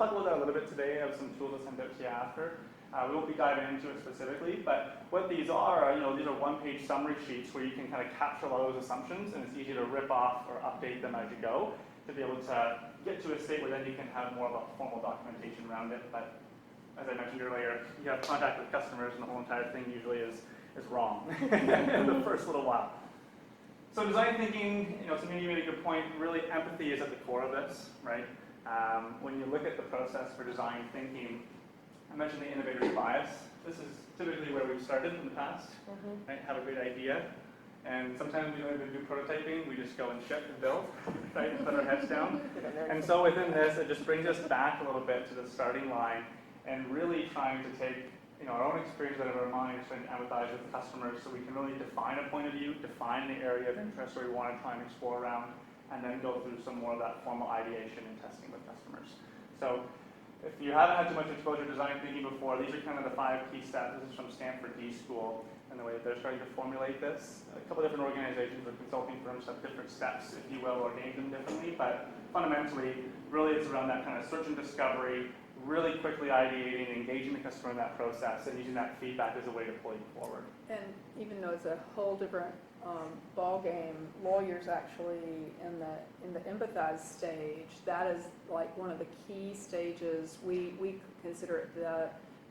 talk about that a little bit today. I have some tools I'll send out to you after. We won't be diving into it specifically, but what these are, these are one-page summary sheets where you can kind of capture a lot of those assumptions, and it's easy to rip off or update them as you go to be able to get to a state where then you can have more of a formal documentation around it. But as I mentioned earlier, you have contact with customers, and the whole entire thing usually is wrong in the first little while. So design thinking, Samini, you made a good point. Really, empathy is at the core of this, right? When you look at the process for design thinking, I mentioned the innovator's bias. This is typically where we've started in the past, right? Have a great idea, and sometimes we don't even do prototyping. We just go and ship and build, right? And put our heads down. And so within this, it just brings us back a little bit to the starting line, and really trying to take our own experience out of our minds, trying to empathize with the customers, so we can really define a point of view, define the area of interest where we want to try and explore around, and then go through some more of that formal ideation and testing with customers. So if you haven't had too much exposure to design thinking before, these are kind of the 5 key steps. This is from Stanford D School, and the way that they're starting to formulate this. A couple different organizations or consulting firms have different steps, if you will, or name them differently, but fundamentally, really it's around that kind of search and discovery, really quickly ideating, engaging the customer in that process, and using that feedback as a way to pull you forward. And even though it's a whole different ball game, lawyers actually in the empathize stage, that is like one of the key stages. We consider it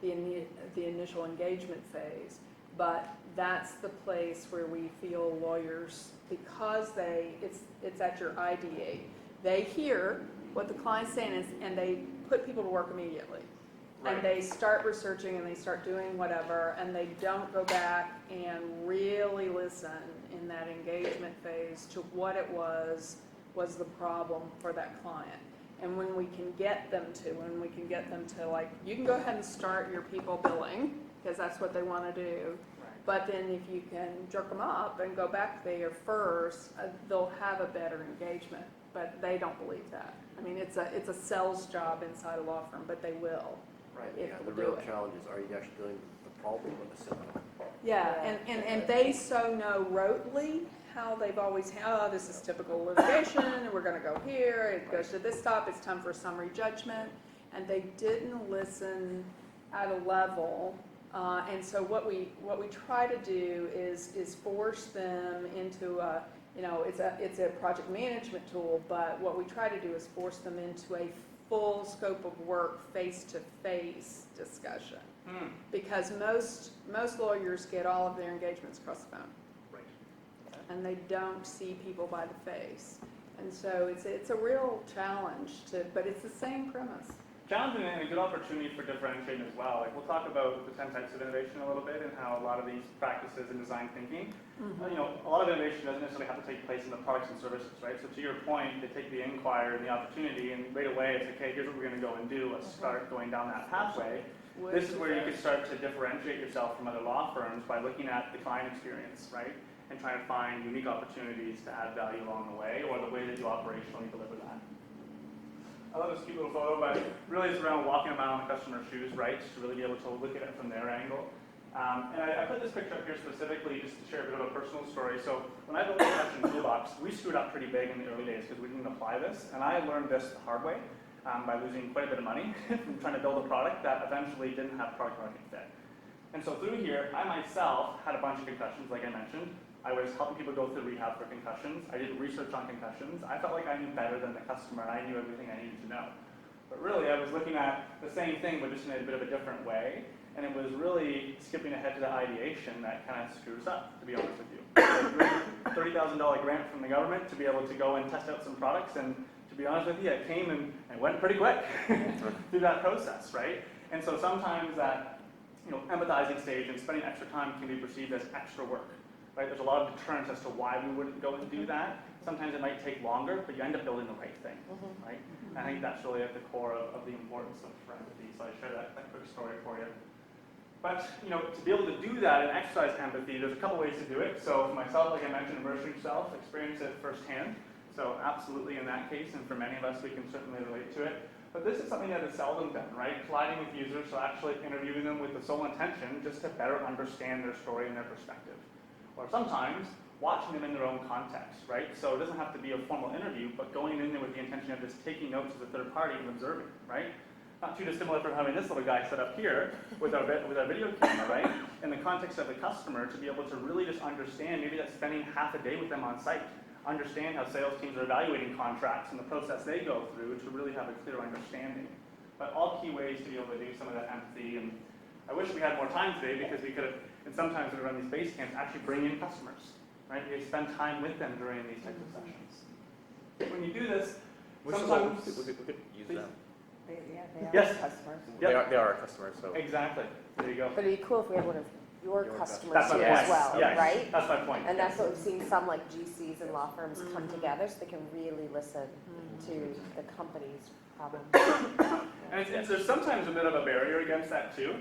the initial engagement phase, but that's the place where we feel lawyers, because it's at your ideate. They hear what the client's saying and they put people to work immediately. Right. And they start researching and they start doing whatever, and they don't go back and really listen in that engagement phase to what it was the problem for that client. And when we can get them to, like, you can go ahead and start your people billing, because that's what they want to do. Right. But then if you can jerk them up and go back there first, they'll have a better engagement. But they don't believe that. I mean, it's a sales job inside a law firm, but they will. Right. Yeah. The real challenge is, are you actually doing the problem or the symptom? Yeah. And they so know rotely how they've always, this is typical litigation, and we're going to go here. It goes to this stop. It's time for a summary judgment, and they didn't listen at a level. And so what we try to do is force them into a, it's a project management tool, but what we try to do is force them into a full scope of work, face-to-face discussion. Because most lawyers get all of their engagements across the phone. Right. And they don't see people by the face. And so it's a real challenge, but it's the same premise. Challenging and a good opportunity for differentiating as well. Like, we'll talk about the 10 types of innovation a little bit and how a lot of these practices in design thinking, a lot of innovation doesn't necessarily have to take place in the products and services, right? So to your point, they take the inquiry and the opportunity, and right away it's okay, here's what we're going to go and do. Let's start going down that pathway. This is where you can start to differentiate yourself from other law firms by looking at the client experience, right? And trying to find unique opportunities to add value along the way, or the way that you operationally deliver that. I love this cute little photo, but really it's around walking a mile in the customer's shoes, right? Just to really be able to look at it from their angle. And I put this picture up here specifically just to share a bit of a personal story. So when I built the Production Toolbox, we screwed up pretty big in the early days because we didn't apply this. And I learned this the hard way by losing quite a bit of money from trying to build a product that eventually didn't have product market fit. And so through here, I myself had a bunch of concussions, like I mentioned. I was helping people go through rehab for concussions. I did research on concussions. I felt like I knew better than the customer. I knew everything I needed to know. But really, I was looking at the same thing, but just in a bit of a different way. And it was really skipping ahead to the ideation that kind of screws up, to be honest with you. A $30,000 grant from the government to be able to go and test out some products. And to be honest with you, it came and went pretty quick through that process, right? And so sometimes that empathizing stage and spending extra time can be perceived as extra work. Right? There's a lot of deterrence as to why we wouldn't go and do that. Sometimes it might take longer, but you end up building the right thing, right? And I think that's really at the core of the importance of empathy. So I share that quick story for you. But to be able to do that and exercise empathy, there's a couple ways to do it. So for myself, like I mentioned, immerse yourself, experience it firsthand. So absolutely in that case, and for many of us, we can certainly relate to it. But this is something that is seldom done, right? Colliding with users, so actually interviewing them with the sole intention just to better understand their story and their perspective. Or sometimes watching them in their own context, right? So it doesn't have to be a formal interview, but going in there with the intention of just taking notes as a third party and observing, right? Not too dissimilar from having this little guy set up here with our video camera, right? In the context of the customer, to be able to really just understand, maybe that's spending half a day with them on site, understand how sales teams are evaluating contracts and the process they go through to really have a clear understanding. But all key ways to be able to do some of that empathy. And I wish we had more time today because we could have, and sometimes when we run these base camps, actually bring in customers, right? We spend time with them during these types of sessions. When you do this, sometimes we could use please. them. Yeah, they are Yes. customers. Yep. They are our customers, so. Exactly. There you go. But it'd be cool if we had one of your Your customers That's my here point. as well, Yes. right? That's my point. And that's what we've seen some like GCs and law firms come together so they can really listen to the company's problems. And there's sometimes a bit of a barrier against that too.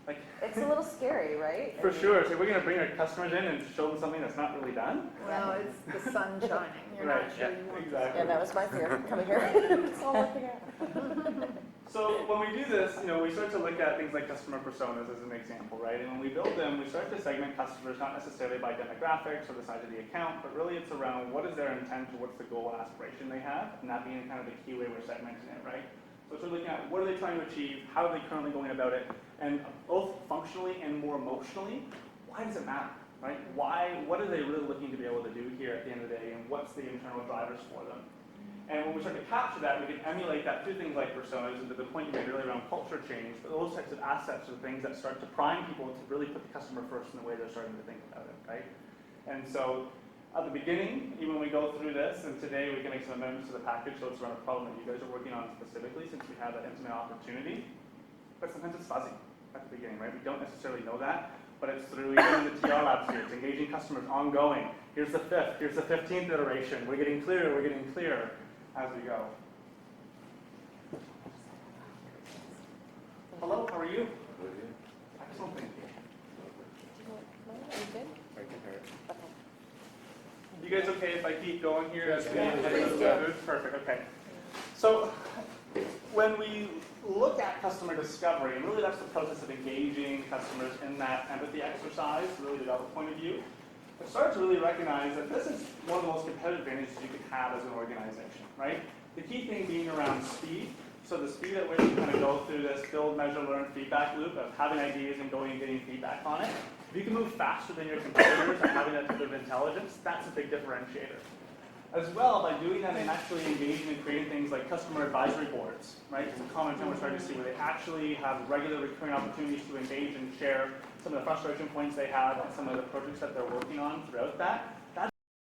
Like, It's a little scary, right? for sure. So we're going to bring our customers in and show them something that's not really done. Well, it's the sun shining, you're Right, not sure yeah, you want this. exactly. Yeah, that was my fear coming here. It's all working out. So when we do this, we start to look at things like customer personas as an example, right? And when we build them, we start to segment customers not necessarily by demographics or the size of the account, but really it's around what is their intent or what's the goal and aspiration they have, and that being kind of the key way we're segmenting it, right? So it's really looking at what are they trying to achieve, how are they currently going about it, and both functionally and more emotionally, why does it matter, right? What are they really looking to be able to do here at the end of the day, and what's the internal drivers for them? And when we start to capture that, we can emulate that through things like personas, and to the point you made earlier around culture change, but those types of assets are the things that start to prime people to really put the customer first in the way they're starting to think about it, right? And so at the beginning, even when we go through this, and today we can make some amendments to the package so it's around a problem that you guys are working on specifically since we have that intimate opportunity, but sometimes it's fuzzy at the beginning, right? We don't necessarily know that, but it's through even the TR labs here, it's engaging customers ongoing. Here's the 5th, here's the 15th iteration. We're getting clearer as we go. Hello, how are you? Excellent, thank you. Are you good? Very compared. Okay. You guys okay if I keep going here? Yes, please do. Perfect, okay. So when we look at customer discovery, and really that's the process of engaging customers in that empathy exercise, really the development point of view, I start to really recognize that this is one of the most competitive advantages you could have as an organization, right? The key thing being around speed. So the speed at which you kind of go through this build, measure, learn feedback loop of having ideas and going and getting feedback on it. If you can move faster than your competitors and having that type of intelligence, that's a big differentiator. As well, by doing that and actually engaging and creating things like customer advisory boards, right? It's a common trend we're starting to see where they actually have regular recurring opportunities to engage and share some of the frustration points they have and some of the projects that they're working on throughout that. That's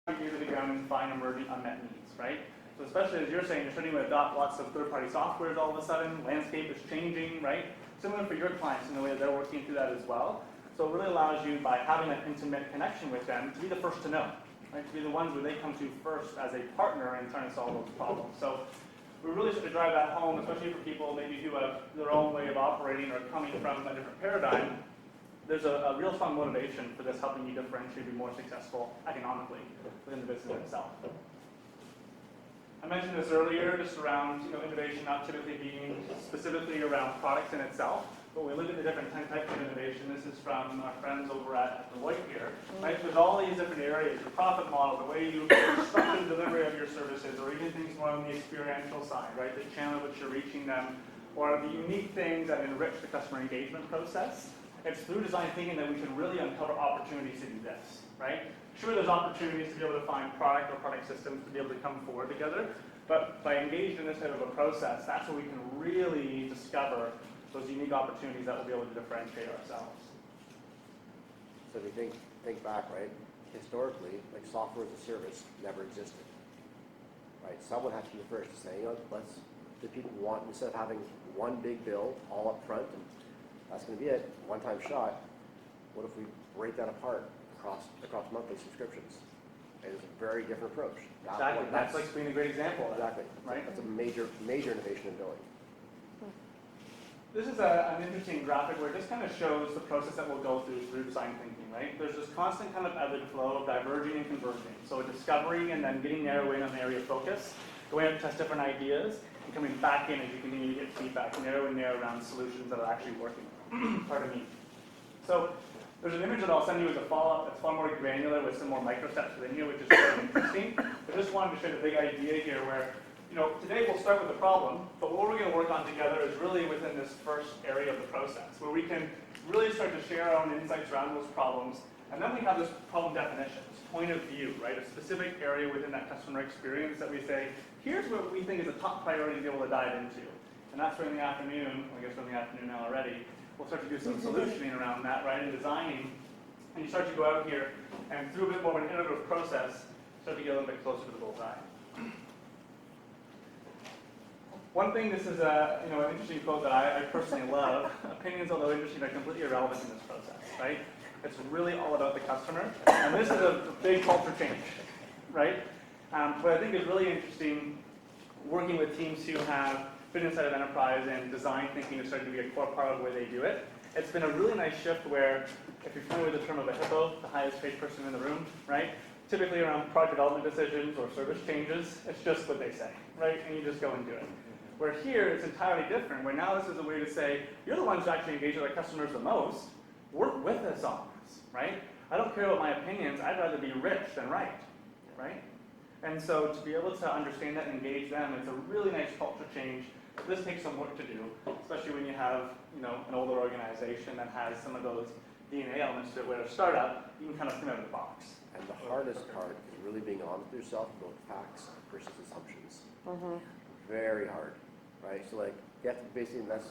how you get to the ground and find emerging unmet needs, right? So especially as you're saying, you're starting to adopt lots of third-party softwares all of a sudden, landscape is changing, right? Similar for your clients in the way that they're working through that as well. So it really allows you, by having that intimate connection with them, to be the first to know, right? To be the ones where they come to first as a partner in trying to solve those problems. So we really sort of drive that home, especially for people maybe who have their own way of operating or coming from a different paradigm. There's a real strong motivation for this helping you differentiate and be more successful economically within the business itself. I mentioned this earlier, just around innovation not typically being specifically around products in itself, but when we look at the different types of innovation, this is from our friends over at Deloitte here, right? There's all these different areas, your profit model, the way you structure the delivery of your services, or even things more on the experiential side, right? The channel which you're reaching them, or the unique things that enrich the customer engagement process. It's through design thinking that we can really uncover opportunities to do this, right? Sure, there's opportunities to be able to find product or product systems to be able to come forward together, but by engaging in this type of a process, that's where we can really discover those unique opportunities that we'll be able to differentiate ourselves. So if you think back, right, historically, like software as a service never existed, right? Someone has to be the first to say, do people want, instead of having one big bill all up front, and that's going to be it, one-time shot, what if we break that apart across monthly subscriptions? It is a very different approach. Exactly, that's like being a great example of that. Exactly, right? That's a major innovation in billing. This is an interesting graphic where it just kind of shows the process that we'll go through design thinking, right? There's this constant kind of ebb and flow of diverging and converging. So discovering and then getting narrowed in on the area of focus, going out to test different ideas, and coming back in as you continue to get feedback, narrow and narrow around solutions that are actually working. Pardon me. So there's an image that I'll send you as a follow-up that's far more granular with some more micro steps within here, which is very interesting. I just wanted to show the big idea here where today we'll start with the problem, but what we're going to work on together is really within this first area of the process, where we can really start to share our own insights around those problems, and then we have this problem definition, this point of view, right? A specific area within that customer experience that we say, here's what we think is a top priority to be able to dive into. And that's where in the afternoon, I guess we're in the afternoon now already, we'll start to do some solutioning around that, right, and designing. And you start to go out here, and through a bit more of an iterative process, start to get a little bit closer to the bullseye. One thing, this is an interesting quote that I personally love. Opinions, although interesting, are completely irrelevant in this process, right? It's really all about the customer. And this is a big culture change, right? What I think is really interesting, working with teams who have been inside of enterprise and design thinking is starting to be a core part of the way they do it. It's been a really nice shift where, if you're familiar with the term of a hippo, the highest paid person in the room, right? Typically around product development decisions or service changes, it's just what they say, right? And you just go and do it. Where here, it's entirely different, where now this is a way to say, you're the ones who actually engage with our customers the most, work with us on this, right? I don't care about my opinions, I'd rather be rich than right? And so to be able to understand that and engage them, it's a really nice culture change. This takes some work to do, especially when you have an older organization that has some of those DNA elements to it, where a startup, you can kind of come out of the box. And the hardest part is really being honest with yourself about facts versus assumptions. Very hard, right? So like, you have to basically, and that's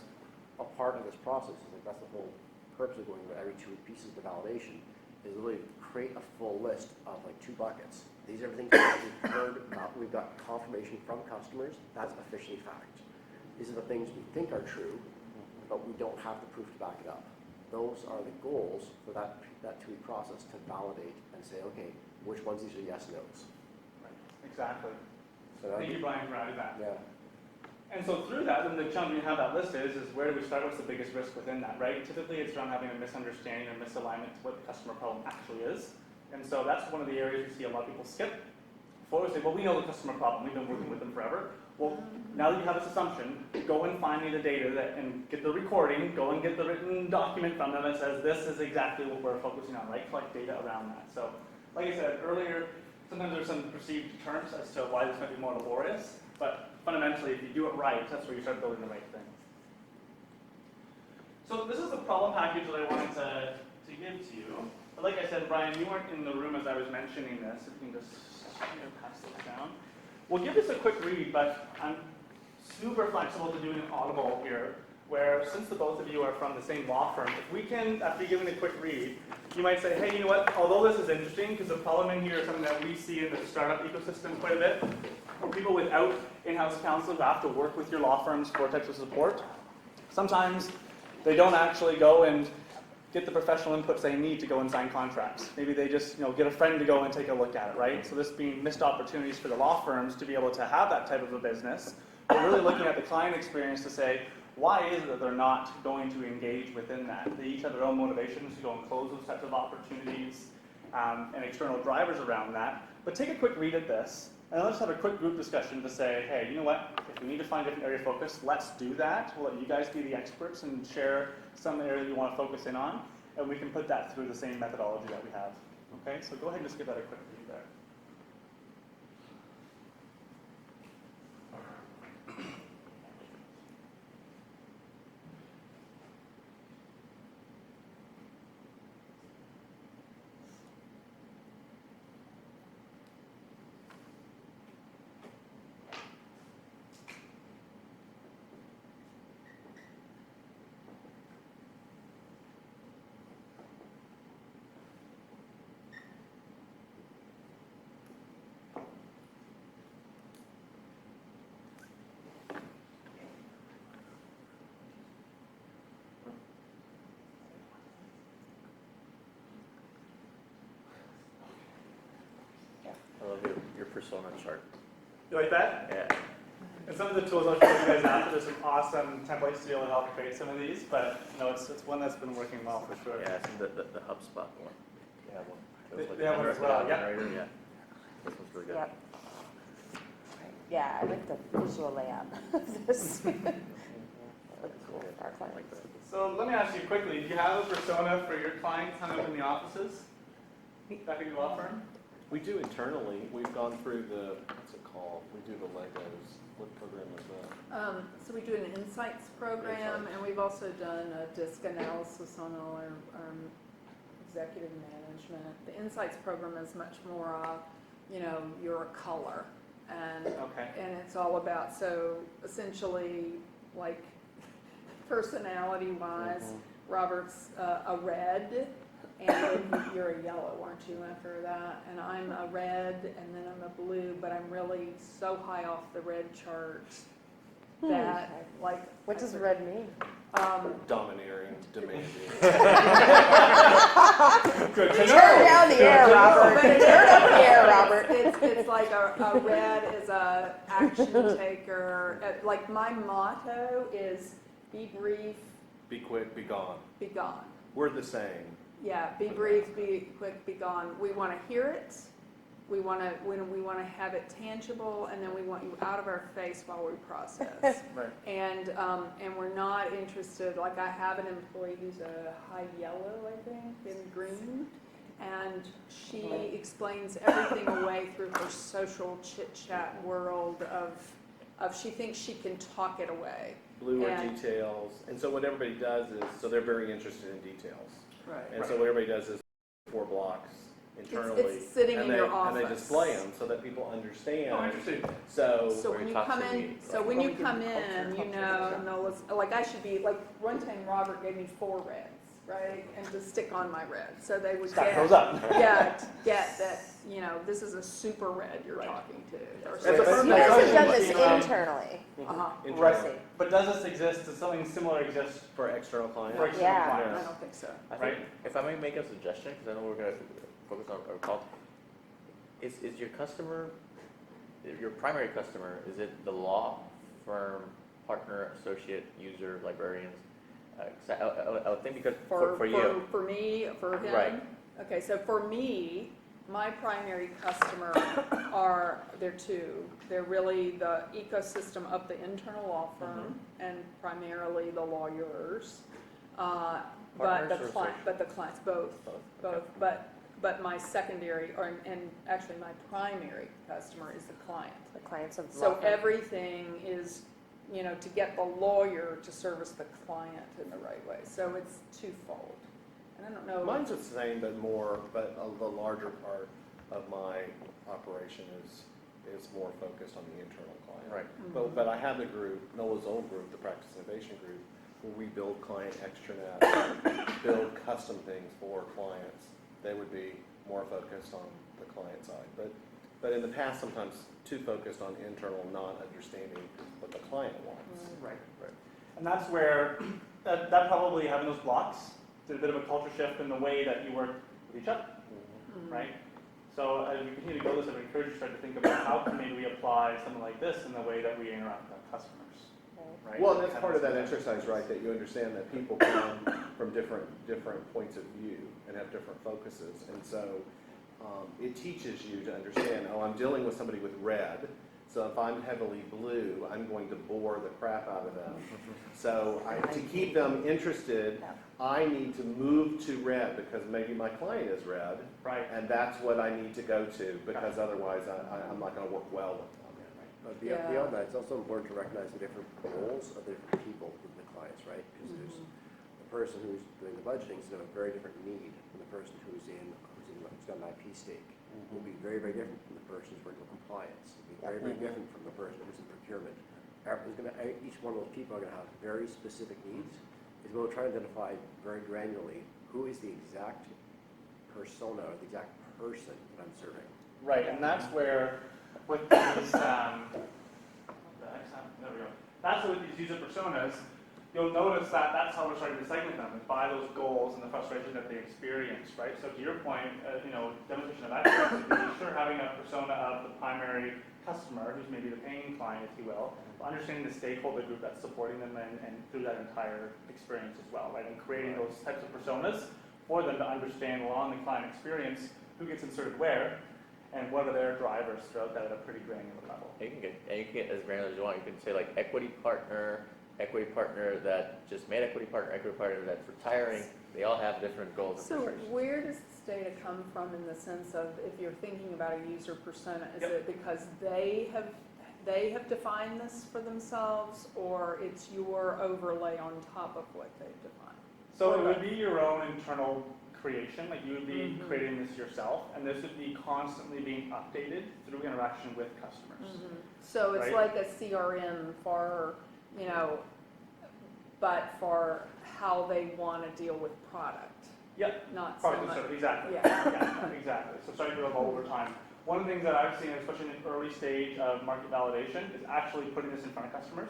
a part of this process, is like that's the whole purpose of going with every 2 pieces of validation, is really create a full list of like 2 buckets. These are everything that we've heard about, we've got confirmation from customers, that's officially fact. These are the things we think are true, but we don't have the proof to back it up. Those are the goals for that 2-week process to validate and say, okay, which ones these are yes, no's. Right. Exactly. So Thank you, Brian, for adding that. Yeah. And so through that, then the challenge we have that list is where do we start? What's the biggest risk within that, right? Typically, it's around having a misunderstanding or misalignment to what the customer problem actually is. And so that's one of the areas we see a lot of people skip. Before we say, well, we know the customer problem. We've been working with them forever. Well, now that you have this assumption, go and find me the data and get the recording, go and get the written document from them that says this is exactly what we're focusing on, right? Collect data around that. So, like I said earlier, sometimes there's some perceived terms as to why this might be more laborious, but fundamentally, if you do it right, that's where you start building the right thing. So this is the problem package that I wanted to give to you. But like I said, Brian, you weren't in the room as I was mentioning this. If you can just pass this down. We'll give this a quick read, but I'm super flexible to doing an audible here, where since the both of you are from the same law firm, if we can, after giving a quick read, you might say, hey, you know what, although this is interesting, because the problem in here is something that we see in the startup ecosystem quite a bit, for people without in-house counsel who have to work with your law firms for types of support, sometimes they don't actually go and get the professional inputs they need to go and sign contracts. Maybe they just get a friend to go and take a look at it, right? So this being missed opportunities for the law firms to be able to have that type of a business. We're really looking at the client experience to say, why is it that they're not going to engage within that? They each have their own motivations to go and close those types of opportunities and external drivers around that. But take a quick read at this, and let's have a quick group discussion to say, hey, you know what? If we need to find a different area of focus, let's do that. We'll let you guys be the experts and share some area you want to focus in on, and we can put that through the same methodology that we have. Okay, so go ahead and just give that a quick read there. I love your persona chart. You like that? Yeah. And some of the tools I'll show you guys after, there's some awesome templates to be able to help create some of these, but it's one that's been working well for sure. Yeah, I think the HubSpot one. Yeah, one. They have one as well, yeah. Yeah. This one's really good. Yep. Yeah, I like the visual layout of this. That looks cool for our I clients. like that. So let me ask you quickly, do you have a persona for your clients hung up in the offices back at your law firm? We do internally. We've gone through the, what's it called? We do the Legos. What program is that? So we do an insights program, and we've also done a disc analysis on all our executive management. The insights program is much more, you're a color, and Okay. and it's all about, so essentially, like, personality-wise, Robert's a red, and you're a yellow, aren't you, after that? And I'm a red, and then I'm a blue, but I'm really so high off the red chart that, like... What does red mean? Domineering, demanding. Good to Turn down the air, Robert. But Turn up the air, Robert. It's like a red is a action taker. Like, my motto is be brief, Be quick, be gone. be gone. We're the same. Yeah, be brief, be quick, be gone. We want to hear it. We want to have it tangible, and then we want you out of our face while we process. Right. And we're not interested. Like, I have an employee who's a high yellow, I think, and green, and she explains everything away through her social chit chat world of she thinks she can talk it away. Blue are And- details. And so what everybody does is, so they're very interested in details. Right. And so what everybody does is 4 blocks internally. It's sitting and in they, your And they office. display them so that people understand. Oh, interesting. So Where when he you talks come to in, me, so like, when well, you we come give in, culture, you know, like, I should be, like, one time Robert gave me 4 reds, right? And to stick on my red, so they would Stack get, those up. yeah, to get that, this is a super red you're Right. talking to. Or As a super- firm, You guys have done Like, this internally. Uh-huh. Internally. Right. But does this exist? Does something similar exist For external clients. for external Yeah. I clients? don't think so. I think, Right. if I may make a suggestion, because I know we're going to focus on our call, is your customer, your primary customer, is it the law firm, partner, associate, user, librarians? 'Cause I would think because for you, For me, for him? Right. Okay, so for me, my primary customer they're 2. They're really the ecosystem of the internal law firm and primarily the lawyers. But Partners the or client, but the clients, both. Okay. But my secondary, and actually my primary customer is the client. The clients of So law firm. everything is, to get the lawyer to service the client in the right way. So it's twofold. And I don't know. Mine's the same, but the larger part of my operation is more focused on the internal client. right? But I have the group, Noah's own group, the Practice Innovation Group, where we build client extranets, build custom things for clients. They would be more focused on the client side. But in the past, sometimes too focused on internal, not understanding what the client wants. Right. And that's where, that probably having those blocks did a bit of a culture shift in the way that you work with each other, right? So as we continue to go this, I would encourage you to start to think about how can maybe we apply something like this in the way that we interact with our customers, right? Well, and that's part of that exercise, right, that you understand that people come from different points of view and have different focuses. And so it teaches you to understand, I'm dealing with somebody with red, so if I'm heavily blue, I'm going to bore the crap out of them. So to keep them interested, I need to move to red because maybe my client is red. Right. And that's what I need to go to because otherwise I'm not going to work well with them. But Yeah. beyond that, it's also important to recognize the different roles of the different people within the clients, right? Because there's the person who's doing the budgeting is going to have a very different need from the person who's got an IP stake. Will be very, very different from the person who's working with compliance. Will be very, very different from the person who's in procurement. Each one of those people are going to have very specific needs. Is we'll try to identify very granularly who is the exact persona or the exact person that I'm serving. Right, and that's where with these, there we go. That's where with these user personas, you'll notice that that's how we're starting to segment them, is by those goals and the frustration that they experience, right? So to your point, demonstration of that would be sure having a persona of the primary customer, who's maybe the paying client, if you will, understanding the stakeholder group that's supporting them and through that entire experience as well, right? And creating those types of personas for them to understand along the client experience who gets inserted where and what are their drivers throughout that at a pretty granular level. You can get as granular as you want. You can say like equity partner that just made equity partner that's retiring. They all have different goals. And So frustrations. where does this data come from in the sense of if you're thinking about a user persona, is it because they have they have defined this for themselves, or it's your overlay on top of what they've defined? So Or it would both? be your own internal creation, like you would be Mhm. creating this yourself, and this would be constantly being updated through interaction with customers. So it's Right. like a CRM for, you know, but for how they want to deal with product, Yeah, not so product and much. service, exactly. Yeah. Yeah, exactly. So starting to evolve over time. One of the things that I've seen, especially in the early stage of market validation, is actually putting this in front of customers,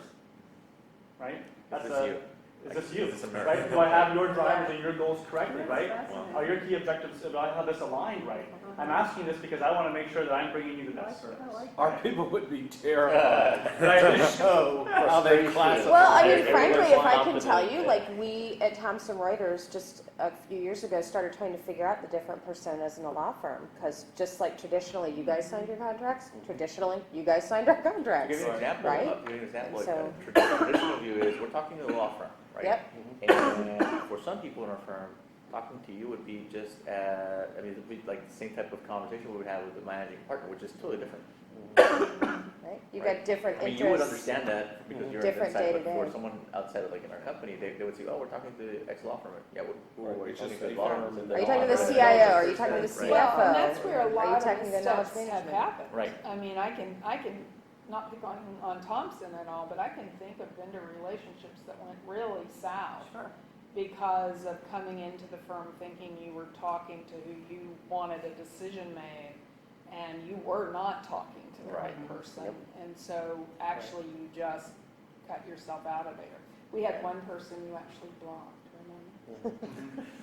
right? Is this you? Is this you, Is this America? right? Do I have your drivers and your goals correctly, That's right? fascinating. Are your key objectives, do I have this aligned right? I'm asking this because I want to make sure that I'm bringing you the best service. I like Our that. people would be terrified Right. to show how they Frustration. classify. Well, I mean, Everyone's frankly, if I can confident, tell you, yeah. like, we at Thomson Reuters just a few years ago started trying to figure out the different personas in a law firm, because just like traditionally, you guys signed your contracts, traditionally, you guys signed our To contracts. give you an example, Right? to give you an example, And like, so- traditional view is we're talking to a law firm, right? Yep. And for some people in our firm, talking to you would be just, I mean, it would be like the same type of conversation we would have with the managing partner, which is totally different. Right? You Right. got different I mean, you would interests. understand that because you're Different inside, but day-to-day. for someone outside of like in our company, they would say, oh, we're talking to X law firm. Yeah, we're Or it's talking just to a law firm firms. and Are you they're talking to the all- CIO? Are you talking to the Right. CFO? Well, and that's where a Are you lot of talking the to knowledge steps have management? happened. Right. I mean, I can not pick on Thompson at all, but I can think of vendor relationships that went really south. Sure. Because of coming into the firm thinking you were talking to who you wanted a decision made, and you were not talking to the right Right. person. Yep. And so actually you just cut yourself out of there. We had one person you actually blocked, remember?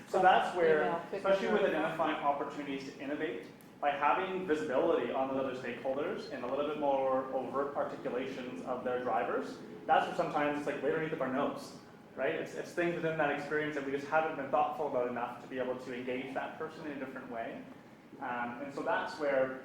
So that's where, Email, pick especially one with up. identifying opportunities to innovate, by having visibility on those other stakeholders and a little bit more overt articulations of their drivers, that's where sometimes it's like right underneath of our nose, right? It's things within that experience that we just haven't been thoughtful about enough to be able to engage that person in a different way. And so that's where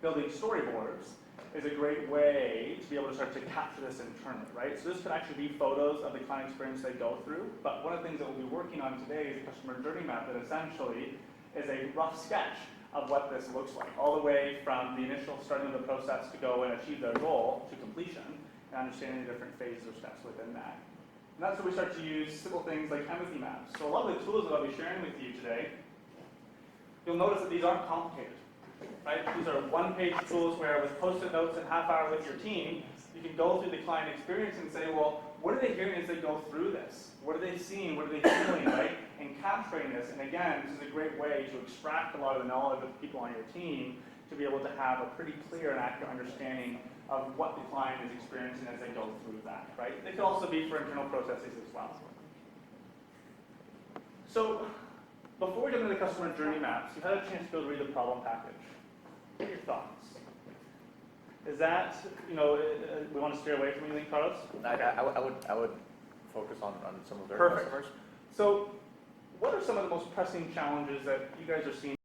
building storyboards is a great way to be able to start to capture this internally, right? So this could actually be photos of the client experience they go through, but one of the things that we'll be working on today is a customer journey map that essentially is a rough sketch of what this looks like, all the way from the initial starting of the process to go and achieve their goal to completion, and understanding the different phases or steps within that. And that's where we start to use simple things like empathy maps. So a lot of the tools that I'll be sharing with you today, you'll notice that these aren't complicated. Right? These are one-page tools where with post-it notes and half hour with your team, you can go through the client experience and say, well, what are they hearing as they go through this? What are they seeing? What are they feeling, right? And capturing this. And again, this is a great way to extract a lot of the knowledge of the people on your team to be able to have a pretty clear and accurate understanding of what the client is experiencing as they go through that, right? It could also be for internal processes as well. So, before we get into the customer journey maps, you've had a chance to go read the problem package. What are your thoughts? Is that, we want to steer away from anything, Carlos? I would focus on some of their Perfect. customers. So, what are some of the most pressing challenges that you guys are seeing